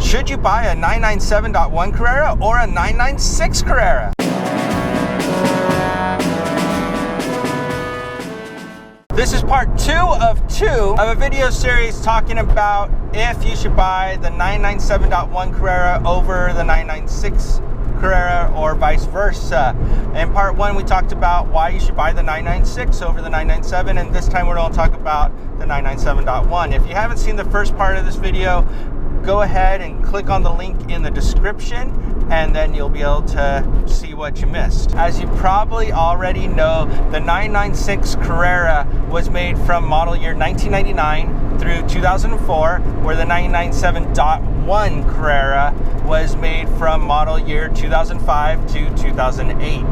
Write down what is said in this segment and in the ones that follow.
Should you buy a 997.1 Carrera or a 996 Carrera? This is part 2 of 2 of a video series talking about if you should buy the 997.1 Carrera over the 996 Carrera or vice versa. In part 1 we talked about why you should buy the 996 over the 997, and this time we're going to talk about the 997.1. If you haven't seen the first part of this video, go ahead and click on the link in the description, and then you'll be able to see what you missed. As you probably already know, the 996 Carrera was made from model year 1999 through 2004, where the 997.1 Carrera was made from model year 2005 to 2008.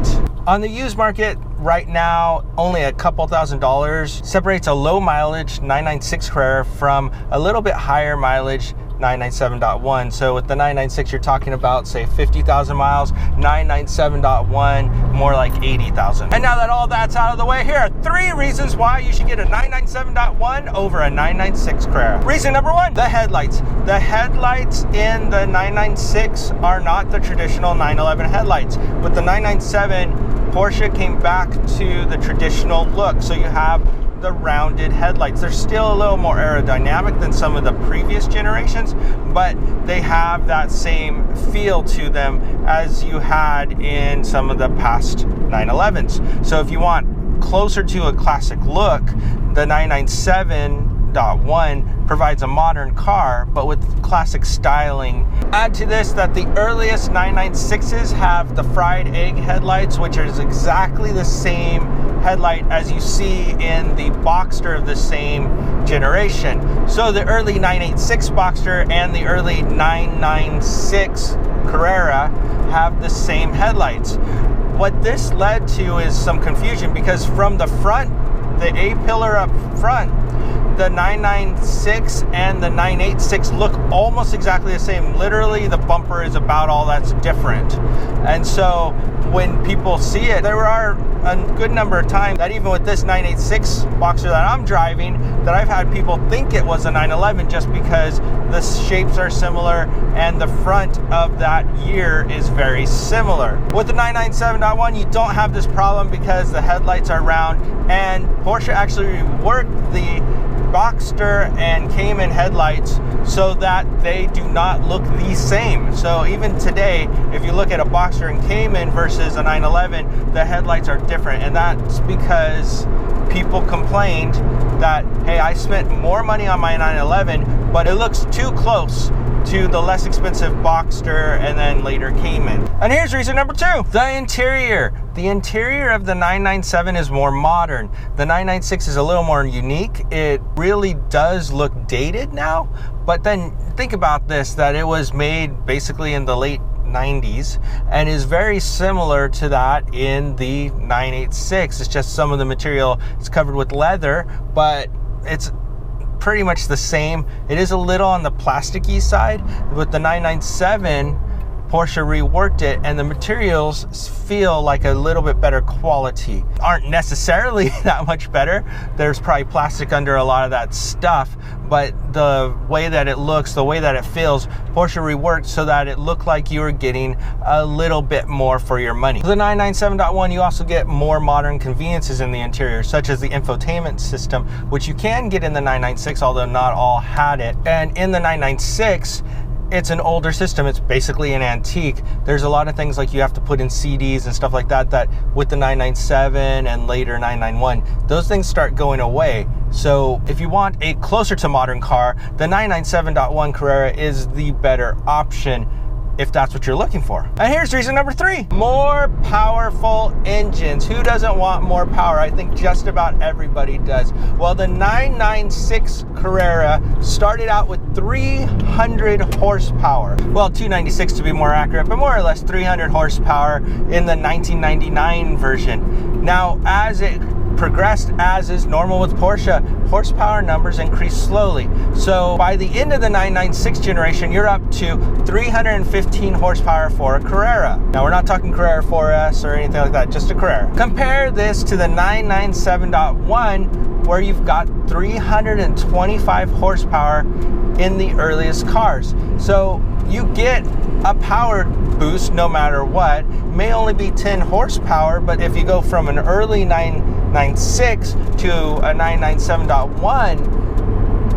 On the used market right now, only a couple $1,000s separates a low mileage 996 Carrera from a little bit higher mileage 997.1. So with the 996 you're talking about say 50,000 miles, 997.1 more like 80,000. And now that all that's out of the way, here are 3 reasons why you should get a 997.1 over a 996 Carrera. Reason number 1, the headlights. The headlights in the 996 are not the traditional 911 headlights. With the 997, Porsche came back to the traditional look. So you have the rounded headlights. They're still a little more aerodynamic than some of the previous generations, but they have that same feel to them as you had in some of the past 911s. So if you want closer to a classic look, the 997.1 provides a modern car, but with classic styling. Add to this that the earliest 996s have the fried egg headlights, which is exactly the same headlight as you see in the Boxster of the same generation. So the early 986 Boxster and the early 996 Carrera have the same headlights. What this led to is some confusion, because from the front, the A-pillar up front, the 996 and the 986 look almost exactly the same. Literally, the bumper is about all that's different. And so when people see it, there are a good number of times that even with this 986 Boxster that I'm driving, that I've had people think it was a 911 just because the shapes are similar and the front of that year is very similar. With the 997.1, you don't have this problem because the headlights are round, and Porsche actually reworked the Boxster and Cayman headlights so that they do not look the same. So even today, if you look at a Boxster and Cayman versus a 911, the headlights are different, and that's because people complained that, hey, I spent more money on my 911, but it looks too close to the less expensive Boxster and then later Cayman. And here's reason number 2, the interior. The interior of the 997 is more modern. The 996 is a little more unique. It really does look dated now, but then think about this, that it was made basically in the late 90s and is very similar to that in the 986. It's just some of the material is covered with leather, but it's pretty much the same. It is a little on the plasticky side. With the 997, Porsche reworked it, and the materials feel like a little bit better quality. Aren't necessarily that much better. There's probably plastic under a lot of that stuff, but the way that it looks, the way that it feels, Porsche reworked so that it looked like you were getting a little bit more for your money. The 997.1, you also get more modern conveniences in the interior, such as the infotainment system, which you can get in the 996, although not all had it. And in the 996, it's an older system. It's basically an antique. There's a lot of things like you have to put in CDs and stuff like that, that with the 997 and later 991, those things start going away. So if you want a closer to modern car, the 997.1 Carrera is the better option if that's what you're looking for. And here's reason number 3, more powerful engines. Who doesn't want more power? I think just about everybody does. Well, the 996 Carrera started out with 300 horsepower. Well, 296 to be more accurate, but more or less 300 horsepower in the 1999 version. Now, as it progressed, as is normal with Porsche, horsepower numbers increase slowly. So by the end of the 996 generation, you're up to 315 horsepower for a Carrera. Now we're not talking Carrera 4S or anything like that, just a Carrera. Compare this to the 997.1, where you've got 325 horsepower in the earliest cars. So you get a power boost no matter what. May only be 10 horsepower, but if you go from an early 996 to a 997.1,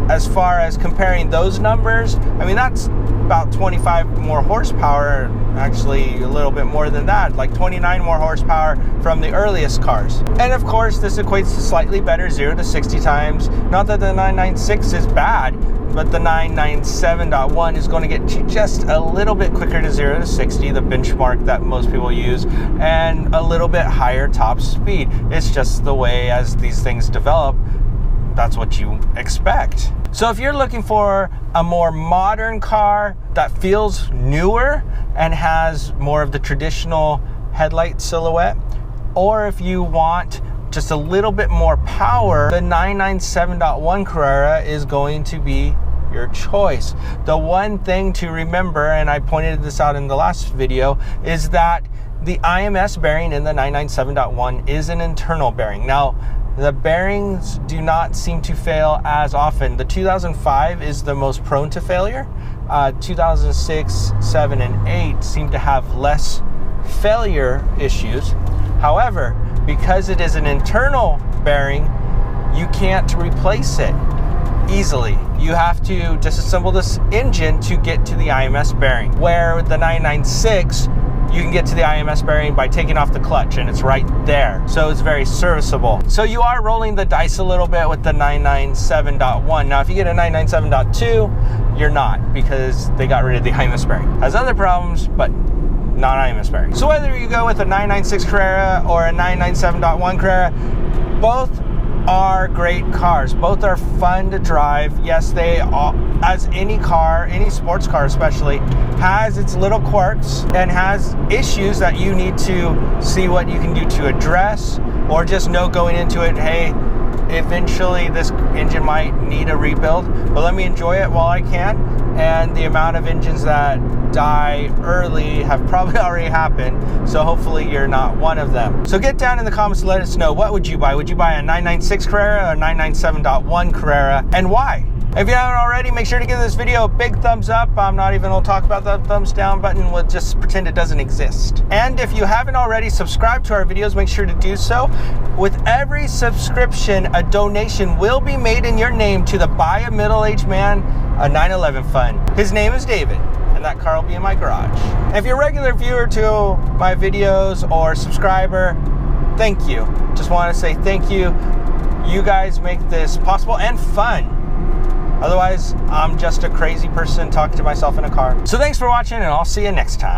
as far as comparing those numbers, I mean, that's about 25 more horsepower, actually a little bit more than that, like 29 more horsepower from the earliest cars. And of course, this equates to slightly better 0 to 60 times. Not that the 996 is bad, but the 997.1 is going to get you just a little bit quicker to 0 to 60, the benchmark that most people use, and a little bit higher top speed. It's just the way as these things develop, that's what you expect. So if you're looking for a more modern car that feels newer and has more of the traditional headlight silhouette, or if you want just a little bit more power, the 997.1 Carrera is going to be your choice. The one thing to remember, and I pointed this out in the last video, is that the IMS bearing in the 997.1 is an internal bearing. Now, the bearings do not seem to fail as often. The 2005 is the most prone to failure. 2006, 7, and 8 seem to have less failure issues. However, because it is an internal bearing, you can't replace it easily. You have to disassemble this engine to get to the IMS bearing. Where with the 996, you can get to the IMS bearing by taking off the clutch, and it's right there. So it's very serviceable. So you are rolling the dice a little bit with the 997.1. Now, if you get a 997.2, you're not, because they got rid of the IMS bearing. Has other problems, but not IMS bearing. So whether you go with a 996 Carrera or a 997.1 Carrera, both are great cars. Both are fun to drive. Yes, they are, as any car, any sports car especially, has its little quirks and has issues that you need to see what you can do to address, or just know going into it, hey, eventually this engine might need a rebuild, but let me enjoy it while I can. And the amount of engines that die early have probably already happened, so hopefully you're not one of them. So get down in the comments to let us know, what would you buy? Would you buy a 996 Carrera or a 997.1 Carrera, and why? If you haven't already, make sure to give this video a big thumbs up. I'm not even going to talk about the thumbs down button. We'll just pretend it doesn't exist. And if you haven't already subscribed to our videos, make sure to do so. With every subscription, a donation will be made in your name to the Buy a Middle-Aged Man a 911 Fund. His name is David, and that car will be in my garage. And if you're a regular viewer to my videos or subscriber, thank you. Just want to say thank you. You guys make this possible and fun. Otherwise, I'm just a crazy person talking to myself in a car. So thanks for watching, and I'll see you next time.